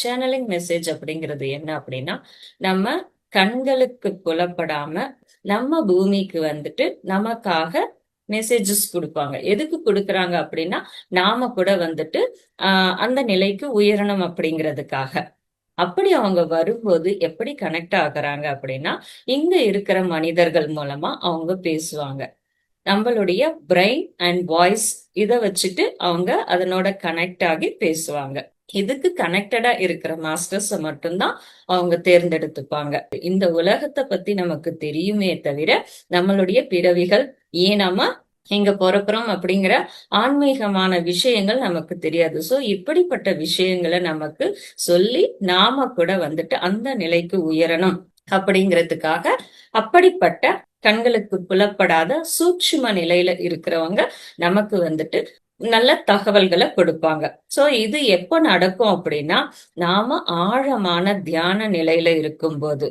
Channelling message அப்படிங்கிறது என்ன அப்படின்னா, நம்ம கண்களுக்கு புலப்படாம, நம்ம பூமிக்கு வந்துட்டு நமக்காக மெசேஜஸ் குடுப்பாங்க. எதுக்கு குடுக்குறாங்க அப்படின்னா, நாம கூட வந்துட்டு அ அந்த நிலைக்கு உயரணும் அப்படிங்கிறதுக்காக. அப்படி அவங்க வரும்போது எப்படி கனெக்ட் ஆகுறாங்க அப்படின்னா, இங்க இருக்கிற மனிதர்கள் மூலமா அவங்க பேசுவாங்க. நம்மளுடைய பிரெயின் அண்ட் வாய்ஸ் இத வச்சுட்டு அவங்க அதனோட கனெக்ட் ஆகி பேசுவாங்க. இதுக்கு கனெக்டடா இருக்கிற மாஸ்டர்ஸ மட்டும் தான் அவங்க தேர்ந்தெடுத்துப்பாங்க. இந்த உலகத்த பத்தி நமக்கு தெரியுமே தவிர, நம்மளுடைய பிறவிகள், ஏன் நம்ம இங்க பொறக்குறோம் அப்படிங்கிற ஆன்மீகமான விஷயங்கள் நமக்கு தெரியாது. சோ, இப்படிப்பட்ட விஷயங்கள நமக்கு சொல்லி, நாம கூட வந்துட்டு அந்த நிலைக்கு உயரணும் அப்படிங்கிறதுக்காக, அப்படிப்பட்ட கண்களுக்கு புலப்படாத சூட்சும நிலையில இருக்கிறவங்க நமக்கு வந்துட்டு நல்ல தகவல்கள கொடுப்பாங்க. சோ இது எப்ப நடக்கும் அப்படின்னா, நாம ஆழமான தியான நிலையில இருக்கும்போது.